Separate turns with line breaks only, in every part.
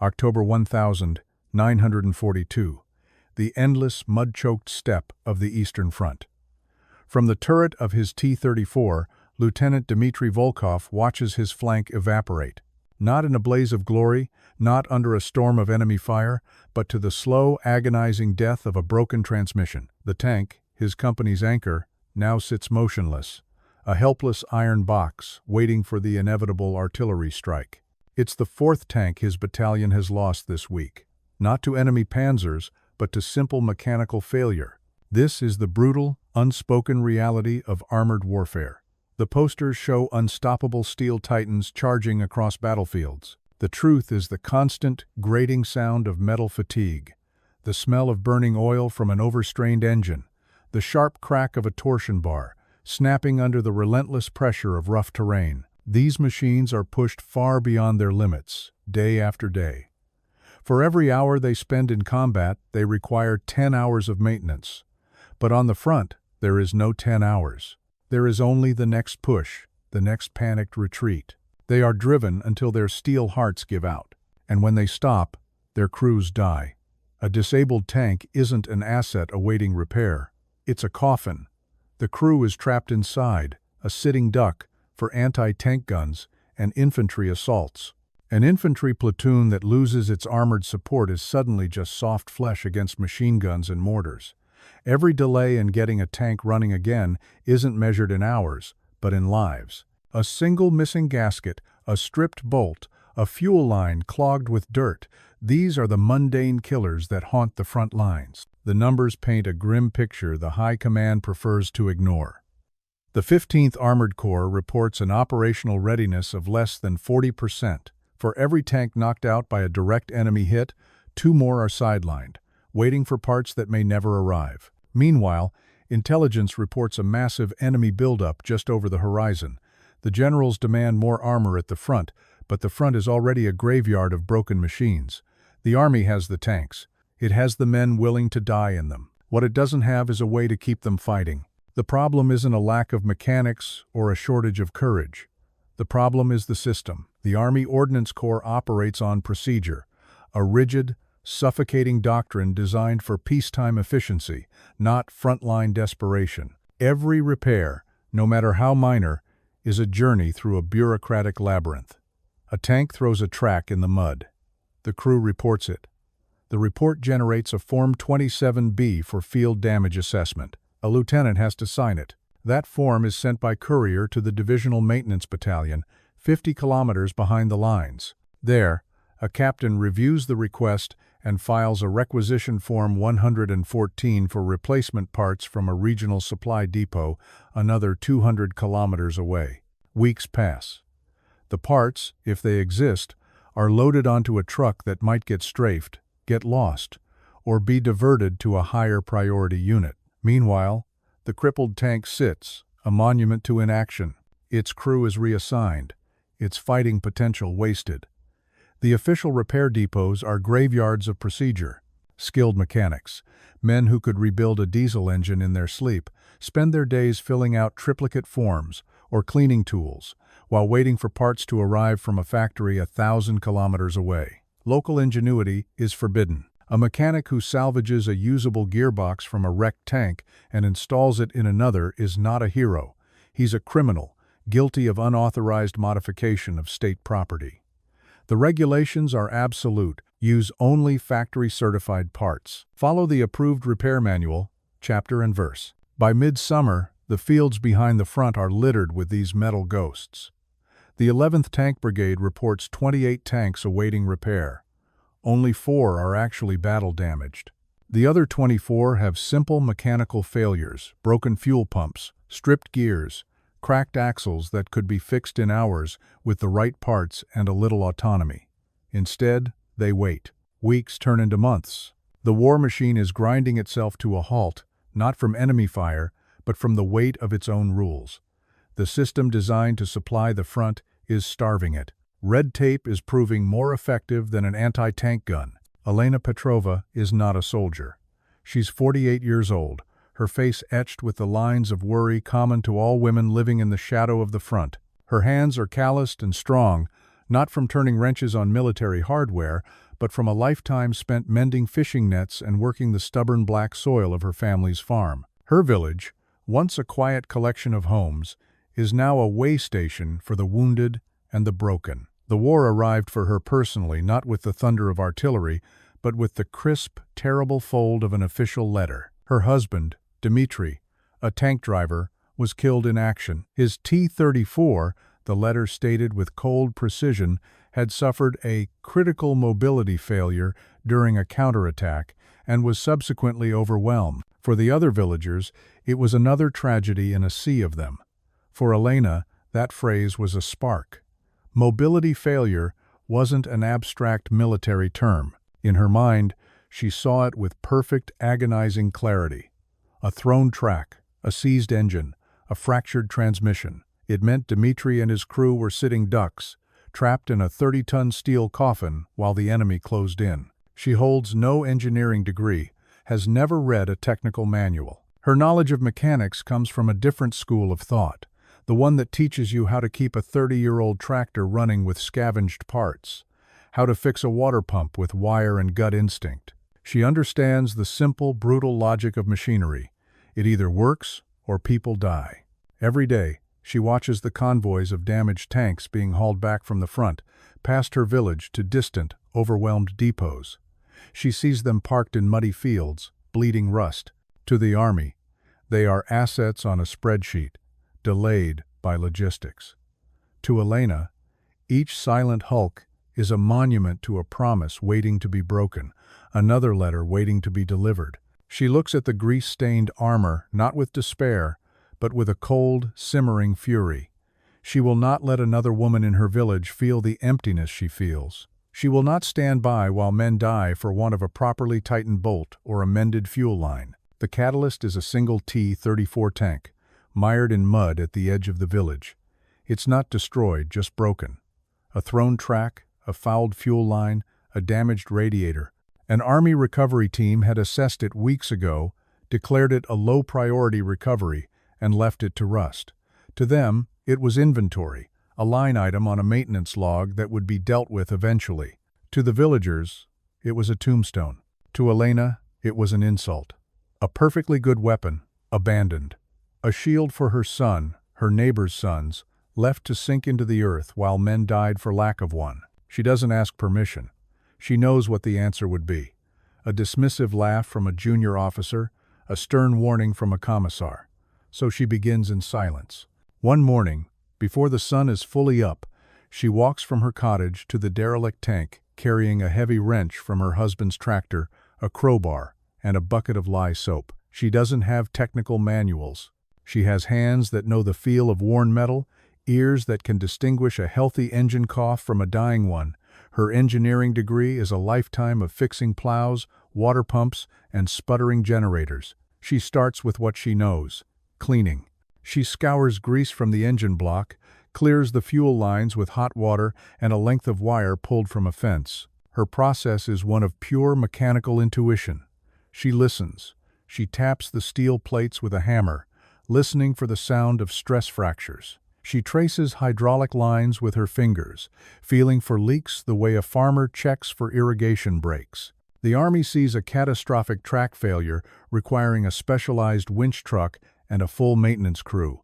October 1942. The endless, mud-choked steppe of the Eastern Front. From the turret of his T-34, Lieutenant Dmitry Volkov watches his flank evaporate. Not in a blaze of glory, not under a storm of enemy fire, but to the slow, agonizing death of a broken transmission. The tank, his company's anchor, now sits motionless, a helpless iron box waiting for the inevitable artillery strike. It's the fourth tank his battalion has lost this week. Not to enemy panzers, but to simple mechanical failure. This is the brutal, unspoken reality of armored warfare. The posters show unstoppable steel titans charging across battlefields. The truth is the constant, grating sound of metal fatigue, the smell of burning oil from an overstrained engine, the sharp crack of a torsion bar, snapping under the relentless pressure of rough terrain. These machines are pushed far beyond their limits, day after day. For every hour they spend in combat, they require 10 hours of maintenance. But on the front, there is no 10 hours. There is only the next push, the next panicked retreat. They are driven until their steel hearts give out. And when they stop, their crews die. A disabled tank isn't an asset awaiting repair. It's a coffin. The crew is trapped inside, a sitting duck for anti-tank guns and infantry assaults. An infantry platoon that loses its armored support is suddenly just soft flesh against machine guns and mortars. Every delay in getting a tank running again isn't measured in hours, but in lives. A single missing gasket, a stripped bolt, a fuel line clogged with dirt, these are the mundane killers that haunt the front lines. The numbers paint a grim picture the High Command prefers to ignore. The 15th Armored Corps reports an operational readiness of less than 40%. For every tank knocked out by a direct enemy hit, 2 more are sidelined, waiting for parts that may never arrive. Meanwhile, intelligence reports a massive enemy buildup just over the horizon. The generals demand more armor at the front, but the front is already a graveyard of broken machines. The army has the tanks. It has the men willing to die in them. What it doesn't have is a way to keep them fighting. The problem isn't a lack of mechanics or a shortage of courage. The problem is the system. The Army Ordnance Corps operates on procedure, a rigid, suffocating doctrine designed for peacetime efficiency, not frontline desperation. Every repair, no matter how minor, is a journey through a bureaucratic labyrinth. A tank throws a track in the mud. The crew reports it. The report generates a Form 27B for field damage assessment. A lieutenant has to sign it. That form is sent by courier to the Divisional Maintenance Battalion, 50 kilometers behind the lines. There, a captain reviews the request and files a requisition Form 114 for replacement parts from a regional supply depot another 200 kilometers away. Weeks pass. The parts, if they exist, are loaded onto a truck that might get strafed, get lost, or be diverted to a higher priority unit. Meanwhile, the crippled tank sits, a monument to inaction. Its crew is reassigned, its fighting potential wasted. The official repair depots are graveyards of procedure. Skilled mechanics, men who could rebuild a diesel engine in their sleep, spend their days filling out triplicate forms or cleaning tools while waiting for parts to arrive from a factory 1,000 kilometers away. Local ingenuity is forbidden. A mechanic who salvages a usable gearbox from a wrecked tank and installs it in another is not a hero. He's a criminal, guilty of unauthorized modification of state property. The regulations are absolute. Use only factory-certified parts. Follow the approved repair manual, chapter and verse. By midsummer, the fields behind the front are littered with these metal ghosts. The 11th Tank Brigade reports 28 tanks awaiting repair. Only 4 are actually battle-damaged. The other 24 have simple mechanical failures, broken fuel pumps, stripped gears, cracked axles that could be fixed in hours with the right parts and a little autonomy. Instead, they wait. Weeks turn into months. The war machine is grinding itself to a halt, not from enemy fire, but from the weight of its own rules. The system designed to supply the front is starving it. Red tape is proving more effective than an anti-tank gun. Elena Petrova is not a soldier. She's 48 years old, her face etched with the lines of worry common to all women living in the shadow of the front. Her hands are calloused and strong, not from turning wrenches on military hardware, but from a lifetime spent mending fishing nets and working the stubborn black soil of her family's farm. Her village, once a quiet collection of homes, is now a way station for the wounded and the broken. The war arrived for her personally, not with the thunder of artillery, but with the crisp, terrible fold of an official letter. Her husband, Dmitri, a tank driver, was killed in action. His T-34, the letter stated with cold precision, had suffered a critical mobility failure during a counterattack and was subsequently overwhelmed. For the other villagers, it was another tragedy in a sea of them. For Elena, that phrase was a spark. Mobility failure wasn't an abstract military term. In her mind, she saw it with perfect, agonizing clarity. A thrown track, a seized engine, a fractured transmission. It meant Dmitri and his crew were sitting ducks, trapped in a 30-ton steel coffin while the enemy closed in. She holds no engineering degree, has never read a technical manual. Her knowledge of mechanics comes from a different school of thought, the one that teaches you how to keep a 30-year-old tractor running with scavenged parts, how to fix a water pump with wire and gut instinct. She understands the simple, brutal logic of machinery. It either works or people die. Every day, she watches the convoys of damaged tanks being hauled back from the front, past her village to distant, overwhelmed depots. She sees them parked in muddy fields, bleeding rust. To the army, they are assets on a spreadsheet, delayed by logistics. To Elena, each silent hulk is a monument to a promise waiting to be broken, another letter waiting to be delivered. She looks at the grease-stained armor not with despair, but with a cold, simmering fury. She will not let another woman in her village feel the emptiness she feels. She will not stand by while men die for want of a properly tightened bolt or a mended fuel line. The catalyst is a single T-34 tank, mired in mud at the edge of the village. It's not destroyed, just broken. A thrown track, a fouled fuel line, a damaged radiator. An Army recovery team had assessed it weeks ago, declared it a low-priority recovery, and left it to rust. To them, it was inventory, a line item on a maintenance log that would be dealt with eventually. To the villagers, it was a tombstone. To Elena, it was an insult. A perfectly good weapon, abandoned. A shield for her son, her neighbor's sons, left to sink into the earth while men died for lack of one. She doesn't ask permission. She knows what the answer would be. A dismissive laugh from a junior officer, a stern warning from a commissar. So she begins in silence. One morning, before the sun is fully up, she walks from her cottage to the derelict tank, carrying a heavy wrench from her husband's tractor, a crowbar, and a bucket of lye soap. She doesn't have technical manuals. She has hands that know the feel of worn metal, ears that can distinguish a healthy engine cough from a dying one. Her engineering degree is a lifetime of fixing plows, water pumps, and sputtering generators. She starts with what she knows: cleaning. She scours grease from the engine block, clears the fuel lines with hot water and a length of wire pulled from a fence. Her process is one of pure mechanical intuition. She listens. She taps the steel plates with a hammer, listening for the sound of stress fractures. She traces hydraulic lines with her fingers, feeling for leaks the way a farmer checks for irrigation breaks. The Army sees a catastrophic track failure requiring a specialized winch truck and a full maintenance crew.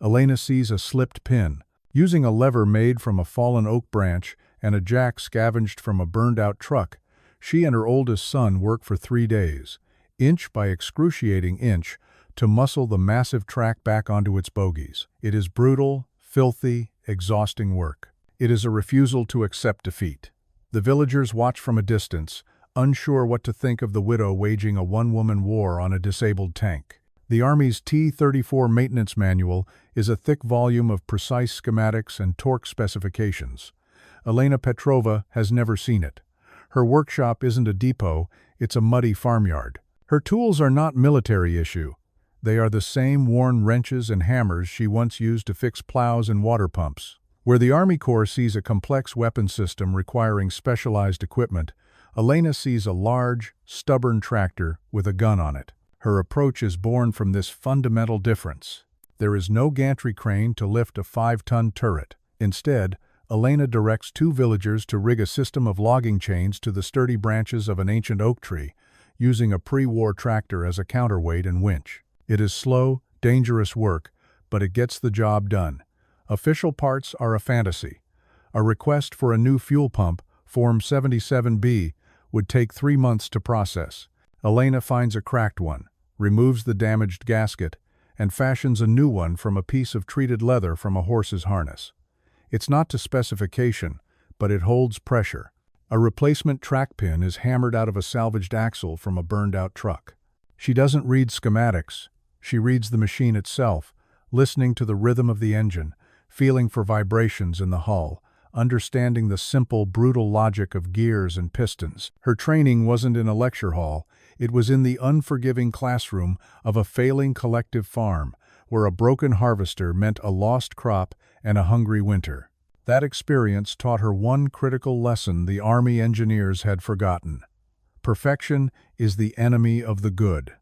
Elena sees a slipped pin. Using a lever made from a fallen oak branch and a jack scavenged from a burned-out truck, she and her oldest son work for 3 days, inch by excruciating inch, to muscle the massive track back onto its bogies. It is brutal, filthy, exhausting work. It is a refusal to accept defeat. The villagers watch from a distance, unsure what to think of the widow waging a one-woman war on a disabled tank. The Army's T-34 maintenance manual is a thick volume of precise schematics and torque specifications. Elena Petrova has never seen it. Her workshop isn't a depot, it's a muddy farmyard. Her tools are not military issue. They are the same worn wrenches and hammers she once used to fix plows and water pumps. Where the Army Corps sees a complex weapon system requiring specialized equipment, Elena sees a large, stubborn tractor with a gun on it. Her approach is born from this fundamental difference. There is no gantry crane to lift a 5-ton turret. Instead, Elena directs 2 villagers to rig a system of logging chains to the sturdy branches of an ancient oak tree, using a pre-war tractor as a counterweight and winch. It is slow, dangerous work, but it gets the job done. Official parts are a fantasy. A request for a new fuel pump, Form 77B, would take 3 months to process. Elena finds a cracked one, removes the damaged gasket, and fashions a new one from a piece of treated leather from a horse's harness. It's not to specification, but it holds pressure. A replacement track pin is hammered out of a salvaged axle from a burned-out truck. She doesn't read schematics. She reads the machine itself, listening to the rhythm of the engine, feeling for vibrations in the hull, understanding the simple, brutal logic of gears and pistons. Her training wasn't in a lecture hall. It was in the unforgiving classroom of a failing collective farm, where a broken harvester meant a lost crop and a hungry winter. That experience taught her one critical lesson the Army engineers had forgotten. Perfection is the enemy of the good.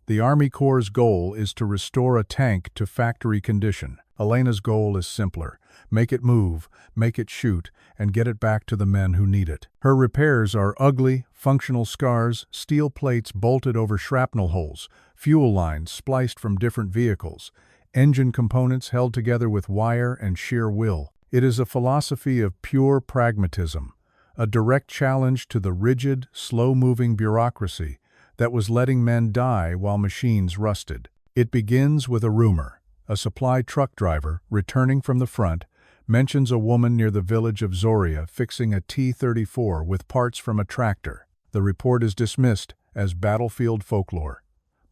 The Army Corps' goal is to restore a tank to factory condition. Elena's goal is simpler: make it move, make it shoot, and get it back to the men who need it. Her repairs are ugly, functional scars, steel plates bolted over shrapnel holes, fuel lines spliced from different vehicles, engine components held together with wire and sheer will. It is a philosophy of pure pragmatism, a direct challenge to the rigid, slow-moving bureaucracy that was letting men die while machines rusted. It begins with a rumor. A supply truck driver, returning from the front, mentions a woman near the village of Zoria fixing a T-34 with parts from a tractor. The report is dismissed as battlefield folklore.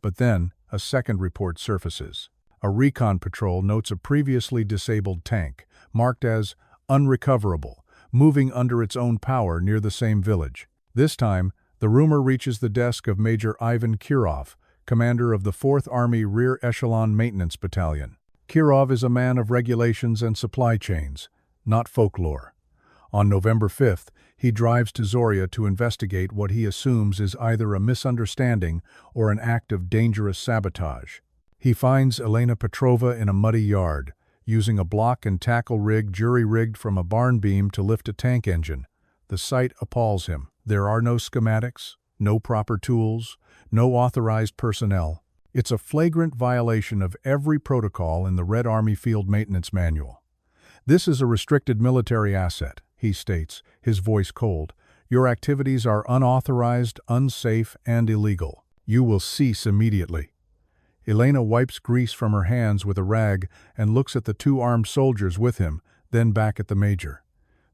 But then, a second report surfaces. A recon patrol notes a previously disabled tank, marked as unrecoverable, moving under its own power near the same village. This time, the rumor reaches the desk of Major Ivan Kirov, commander of the 4th Army Rear Echelon Maintenance Battalion. Kirov is a man of regulations and supply chains, not folklore. On November 5th, he drives to Zoria to investigate what he assumes is either a misunderstanding or an act of dangerous sabotage. He finds Elena Petrova in a muddy yard, using a block and tackle rig jury-rigged from a barn beam to lift a tank engine. The sight appalls him. There are no schematics, no proper tools, no authorized personnel. It's a flagrant violation of every protocol in the Red Army Field Maintenance Manual. "This is a restricted military asset," he states, his voice cold. "Your activities are unauthorized, unsafe, and illegal. You will cease immediately." Elena wipes grease from her hands with a rag and looks at the 2 armed soldiers with him, then back at the major.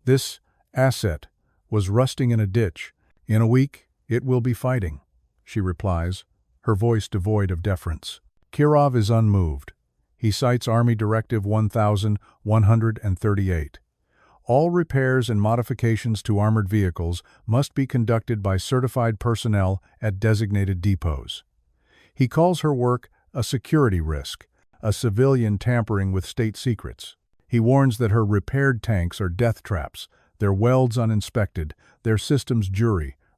"This asset was rusting in a ditch. In a week, it will be fighting," she replies, her voice devoid of deference. Kirov is unmoved. He cites Army Directive 1138. All repairs and modifications to armored vehicles must be conducted by certified personnel at designated depots. He calls her work a security risk, a civilian tampering with state secrets. He warns that her repaired tanks are death traps, their welds uninspected, their systems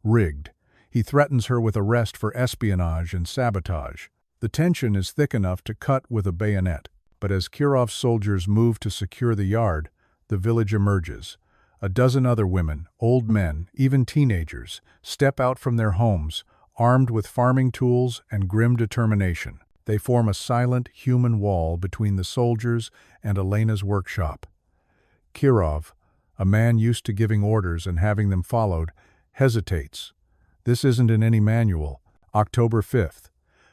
rigged. He threatens her with arrest for espionage and sabotage. The tension is thick enough to cut with a bayonet. But as Kirov's soldiers move to secure the yard, the village emerges. A dozen other women, old men, even teenagers, step out from their homes, armed with farming tools and grim determination. They form a silent, human wall between the soldiers and Elena's workshop. Kirov, a man used to giving orders and having them followed, hesitates. This isn't in any manual. October 5th.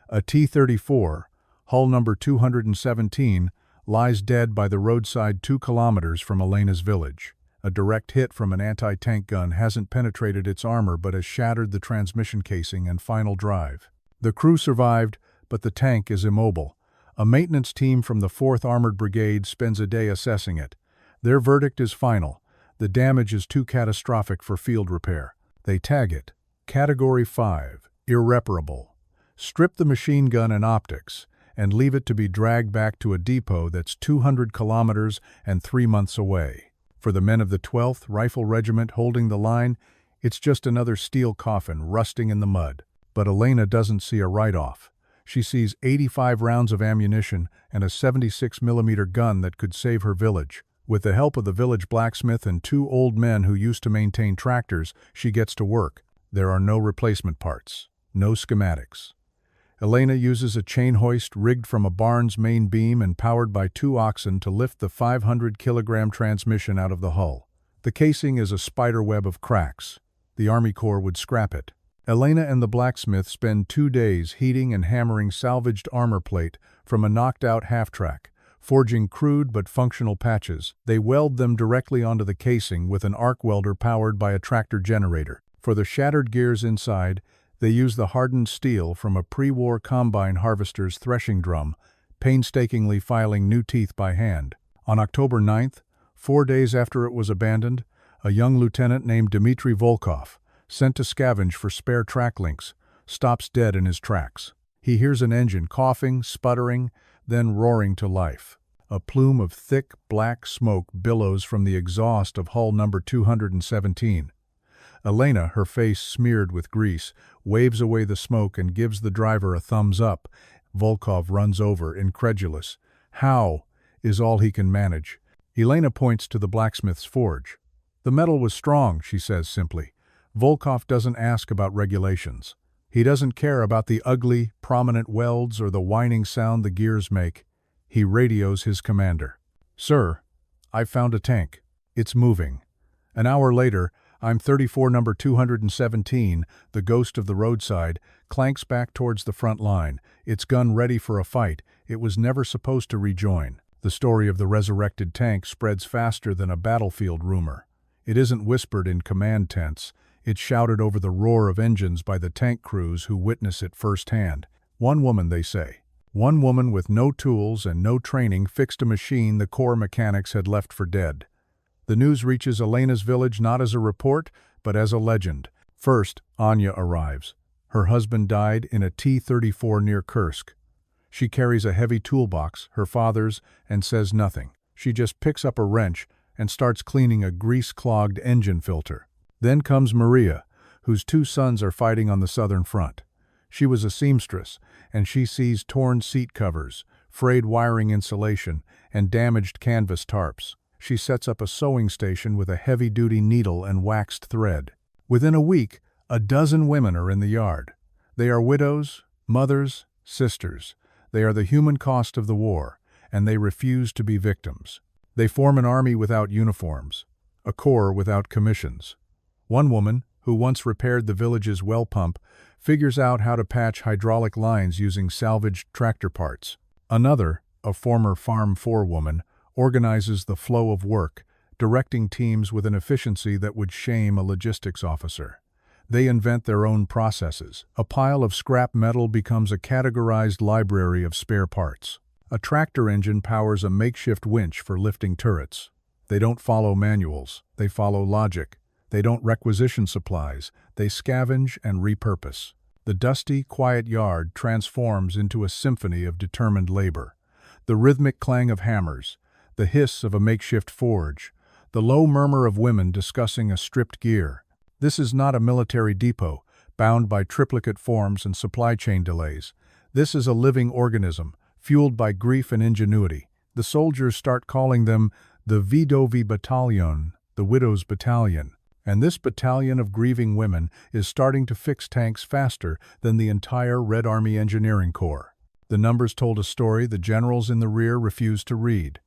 A T-34, hull number 217, lies dead by the roadside 2 kilometers from Elena's village. A direct hit from an anti-tank gun hasn't penetrated its armor but has shattered the transmission casing and final drive. The crew survived, but the tank is immobile. A maintenance team from the 4th Armored Brigade spends a day assessing it. Their verdict is final. The damage is too catastrophic for field repair. They tag it Category 5, irreparable. Strip the machine gun and optics, and leave it to be dragged back to a depot that's 200 kilometers and 3 months away. For the men of the 12th Rifle Regiment holding the line, it's just another steel coffin rusting in the mud. But Elena doesn't see a write-off. She sees 85 rounds of ammunition and a 76mm gun that could save her village. With the help of the village blacksmith and 2 old men who used to maintain tractors, she gets to work. There are no replacement parts, no schematics. Elena uses a chain hoist rigged from a barn's main beam and powered by 2 oxen to lift the 500-kilogram transmission out of the hull. The casing is a spider web of cracks. The Army Corps would scrap it. Elena and the blacksmith spend 2 days heating and hammering salvaged armor plate from a knocked-out half-track. Forging crude but functional patches, they weld them directly onto the casing with an arc welder powered by a tractor generator. For the shattered gears inside, they use the hardened steel from a pre-war combine harvester's threshing drum, painstakingly filing new teeth by hand. On October 9th, 4 days after it was abandoned, a young lieutenant named Dmitry Volkov, sent to scavenge for spare track links, stops dead in his tracks. He hears an engine coughing, sputtering, then roaring to life. A plume of thick, black smoke billows from the exhaust of hull number 217. Elena, her face smeared with grease, waves away the smoke and gives the driver a thumbs up. Volkov runs over, incredulous. "How?" is all he can manage. Elena points to the blacksmith's forge. "The metal was strong," she says simply. Volkov doesn't ask about regulations. He doesn't care about the ugly, prominent welds or the whining sound the gears make. He radios his commander. "Sir, I've found a tank. It's moving." An hour later, I'm 34 number 217, the ghost of the roadside, clanks back towards the front line, its gun ready for a fight. It was never supposed to rejoin. The story of the resurrected tank spreads faster than a battlefield rumor. It isn't whispered in command tents. It's shouted over the roar of engines by the tank crews who witness it firsthand. One woman, they say. One woman with no tools and no training fixed a machine the Corps mechanics had left for dead. The news reaches Elena's village not as a report, but as a legend. First, Anya arrives. Her husband died in a T-34 near Kursk. She carries a heavy toolbox, her father's, and says nothing. She just picks up a wrench and starts cleaning a grease-clogged engine filter. Then comes Maria, whose 2 sons are fighting on the southern front. She was a seamstress, and she sees torn seat covers, frayed wiring insulation, and damaged canvas tarps. She sets up a sewing station with a heavy-duty needle and waxed thread. Within a week, a dozen women are in the yard. They are widows, mothers, sisters. They are the human cost of the war, and they refuse to be victims. They form an army without uniforms, a corps without commissions. One woman, who once repaired the village's well pump, figures out how to patch hydraulic lines using salvaged tractor parts. Another, a former Farm 4 woman, organizes the flow of work, directing teams with an efficiency that would shame a logistics officer. They invent their own processes. A pile of scrap metal becomes a categorized library of spare parts. A tractor engine powers a makeshift winch for lifting turrets. They don't follow manuals, they follow logic. They don't requisition supplies, they scavenge and repurpose. The dusty, quiet yard transforms into a symphony of determined labor. The rhythmic clang of hammers, the hiss of a makeshift forge, the low murmur of women discussing a stripped gear. This is not a military depot, bound by triplicate forms and supply chain delays. This is a living organism, fueled by grief and ingenuity. The soldiers start calling them the Vidovi Battalion, the Widows' Battalion. And this battalion of grieving women is starting to fix tanks faster than the entire Red Army Engineering Corps. The numbers told a story the generals in the rear refused to read.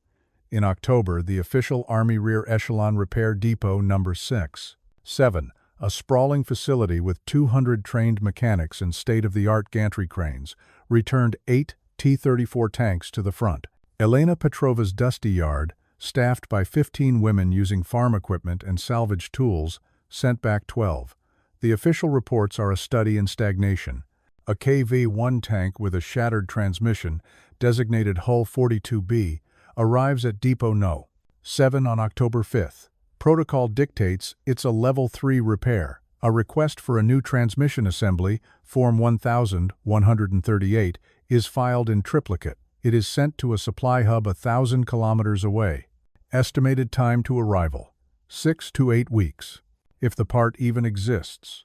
In October, the official Army Rear Echelon Repair Depot number 7, a sprawling facility with 200 trained mechanics and state-of-the-art gantry cranes, returned 8 T-34 tanks to the front. Elena Petrova's dusty yard, staffed by 15 women using farm equipment and salvage tools, sent back 12. The official reports are a study in stagnation. A KV-1 tank with a shattered transmission, designated Hull 42B, arrives at Depot No. 7 on October 5th. Protocol dictates it's a Level 3 repair. A request for a new transmission assembly, Form 1138, is filed in triplicate. It is sent to a supply hub 1,000 kilometers away. Estimated time to arrival, 6 to 8 weeks, if the part even exists.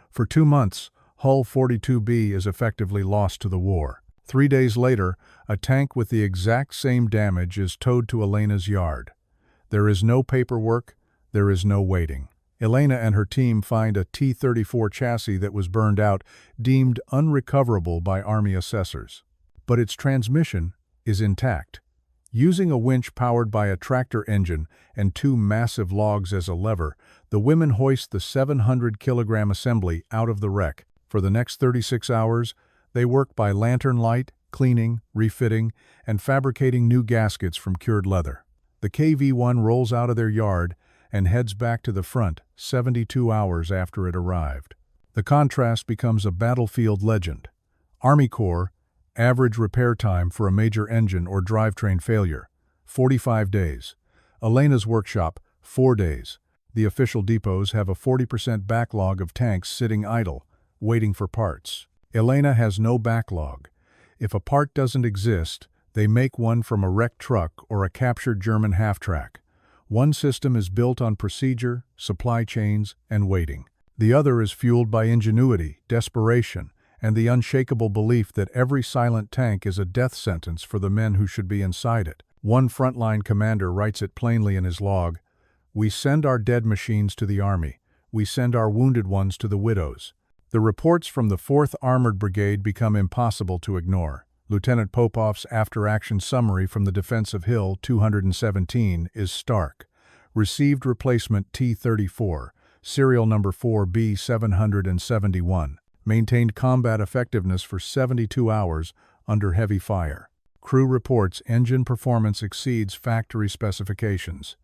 For 2 months, Hull 42B is effectively lost to the war. 3 days later, a tank with the exact same damage is towed to Elena's yard. There is no paperwork, there is no waiting. Elena and her team find a T-34 chassis that was burned out, deemed unrecoverable by Army assessors. But its transmission is intact. Using a winch powered by a tractor engine and two massive logs as a lever, the women hoist the 700-kilogram assembly out of the wreck. For the next 36 hours, they work by lantern light, cleaning, refitting, and fabricating new gaskets from cured leather. The KV-1 rolls out of their yard and heads back to the front 72 hours after it arrived. The contrast becomes a battlefield legend. Army Corps, average repair time for a major engine or drivetrain failure, 45 days. Elena's workshop, 4 days. The official depots have a 40% backlog of tanks sitting idle, waiting for parts. Elena has no backlog. If a part doesn't exist, they make one from a wrecked truck or a captured German half-track. One system is built on procedure, supply chains, and waiting. The other is fueled by ingenuity, desperation, and the unshakable belief that every silent tank is a death sentence for the men who should be inside it. One frontline commander writes it plainly in his log, "We send our dead machines to the Army. We send our wounded ones to the widows." The reports from the 4th Armored Brigade become impossible to ignore. Lieutenant Popov's after-action summary from the defense of Hill 217 is stark. Received replacement T-34, serial number 4B771. Maintained combat effectiveness for 72 hours under heavy fire. Crew reports engine performance exceeds factory specifications.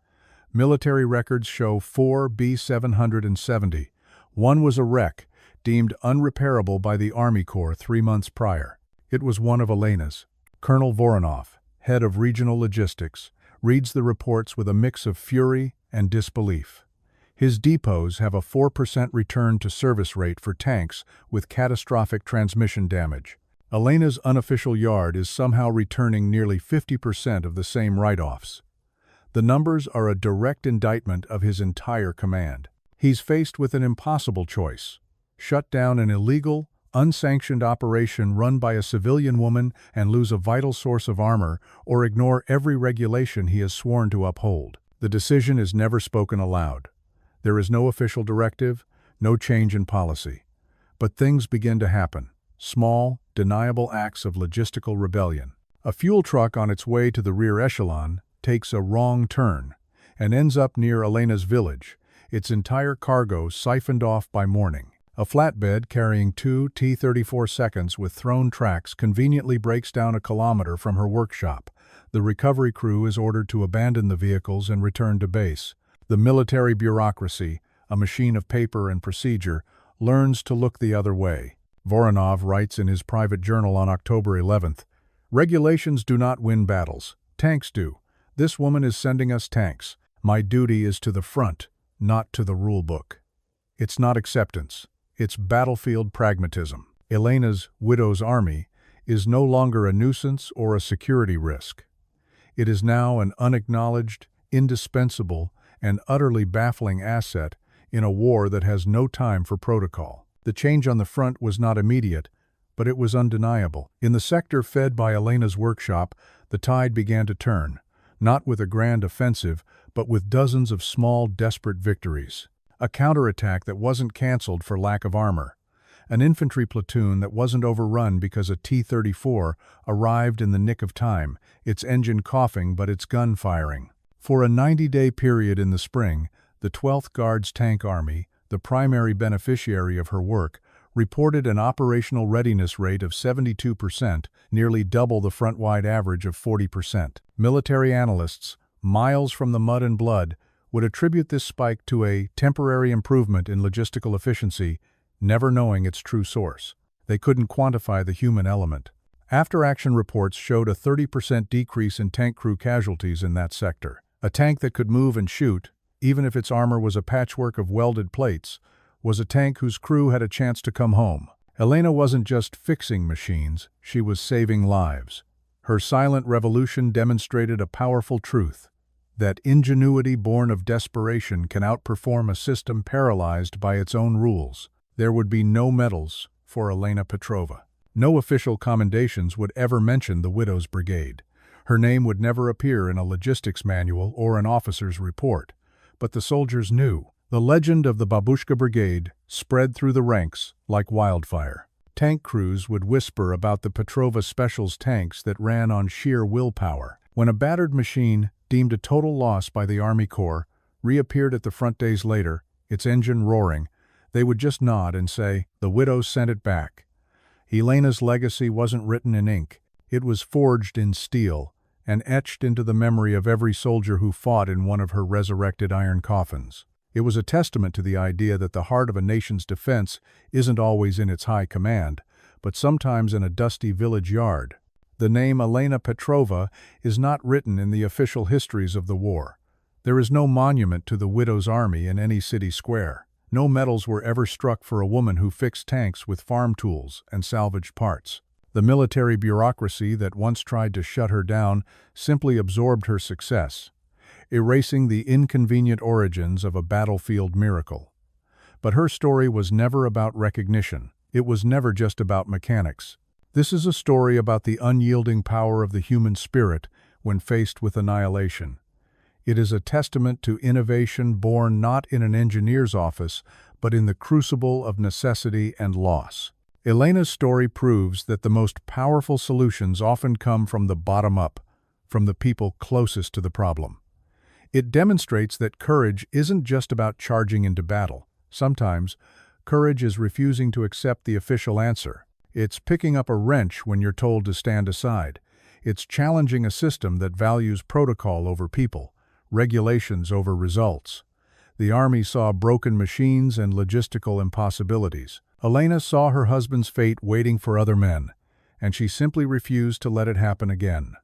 Military records show 4 B770. One was a wreck, deemed unrepairable by the Army Corps 3 months prior. It was one of Elena's. Colonel Voronov, head of regional logistics, reads the reports with a mix of fury and disbelief. His depots have a 4% return to service rate for tanks with catastrophic transmission damage. Elena's unofficial yard is somehow returning nearly 50% of the same write-offs. The numbers are a direct indictment of his entire command. He's faced with an impossible choice: shut down an illegal, unsanctioned operation run by a civilian woman and lose a vital source of armor, or ignore every regulation he has sworn to uphold. The decision is never spoken aloud. There is no official directive, no change in policy. But things begin to happen. Small, deniable acts of logistical rebellion. A fuel truck on its way to the rear echelon takes a wrong turn and ends up near Elena's village, its entire cargo siphoned off by morning. A flatbed carrying 2 T-34 seconds with thrown tracks conveniently breaks down a kilometer from her workshop. The recovery crew is ordered to abandon the vehicles and return to base. The military bureaucracy, a machine of paper and procedure, learns to look the other way. Voronov writes in his private journal on October 11th, "Regulations do not win battles. Tanks do. This woman is sending us tanks. My duty is to the front, not to the rule book." It's not acceptance. It's battlefield pragmatism. Elena's widow's army is no longer a nuisance or a security risk. It is now an unacknowledged, indispensable, and utterly baffling asset in a war that has no time for protocol. The change on the front was not immediate, but it was undeniable. In the sector fed by Elena's workshop, the tide began to turn, not with a grand offensive, but with dozens of small, desperate victories. A counterattack that wasn't canceled for lack of armor. An infantry platoon that wasn't overrun because a T-34 arrived in the nick of time, its engine coughing but its gun firing. For a 90-day period in the spring, the 12th Guards Tank Army, the primary beneficiary of her work, reported an operational readiness rate of 72%, nearly double the front-wide average of 40%. Military analysts, miles from the mud and blood, would attribute this spike to a temporary improvement in logistical efficiency, never knowing its true source. They couldn't quantify the human element. After-action reports showed a 30% decrease in tank crew casualties in that sector. A tank that could move and shoot, even if its armor was a patchwork of welded plates, was a tank whose crew had a chance to come home. Elena wasn't just fixing machines, she was saving lives. Her silent revolution demonstrated a powerful truth: that ingenuity born of desperation can outperform a system paralyzed by its own rules. There would be no medals for Elena Petrova. No official commendations would ever mention the Widow's Brigade. Her name would never appear in a logistics manual or an officer's report, but the soldiers knew. The legend of the Babushka Brigade spread through the ranks like wildfire. Tank crews would whisper about the Petrova Specials tanks that ran on sheer willpower. When a battered machine, deemed a total loss by the Army Corps, reappeared at the front days later, its engine roaring, they would just nod and say, "The widows sent it back." Elena's legacy wasn't written in ink. It was forged in steel and etched into the memory of every soldier who fought in one of her resurrected iron coffins. It was a testament to the idea that the heart of a nation's defense isn't always in its high command, but sometimes in a dusty village yard. The name Elena Petrova is not written in the official histories of the war. There is no monument to the widow's army in any city square. No medals were ever struck for a woman who fixed tanks with farm tools and salvaged parts. The military bureaucracy that once tried to shut her down simply absorbed her success, erasing the inconvenient origins of a battlefield miracle. But her story was never about recognition. It was never just about mechanics. This is a story about the unyielding power of the human spirit when faced with annihilation. It is a testament to innovation born not in an engineer's office, but in the crucible of necessity and loss. Elena's story proves that the most powerful solutions often come from the bottom up, from the people closest to the problem. It demonstrates that courage isn't just about charging into battle. Sometimes, courage is refusing to accept the official answer. It's picking up a wrench when you're told to stand aside. It's challenging a system that values protocol over people, regulations over results. The Army saw broken machines and logistical impossibilities. Elena saw her husband's fate waiting for other men, and she simply refused to let it happen again.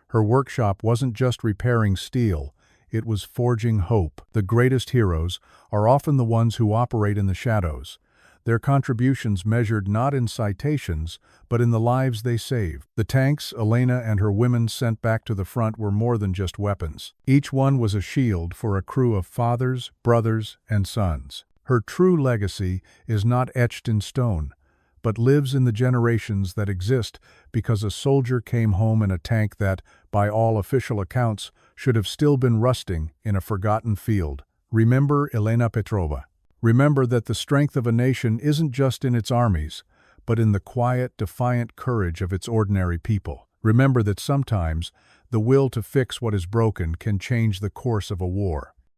Her workshop wasn't just repairing steel, it was forging hope. The greatest heroes are often the ones who operate in the shadows, their contributions measured not in citations, but in the lives they saved. The tanks Elena and her women sent back to the front were more than just weapons. Each one was a shield for a crew of fathers, brothers, and sons. Her true legacy is not etched in stone, but lives in the generations that exist because a soldier came home in a tank that, by all official accounts, should have still been rusting in a forgotten field. Remember Elena Petrova. Remember that the strength of a nation isn't just in its armies, but in the quiet, defiant courage of its ordinary people. Remember that sometimes the will to fix what is broken can change the course of a war.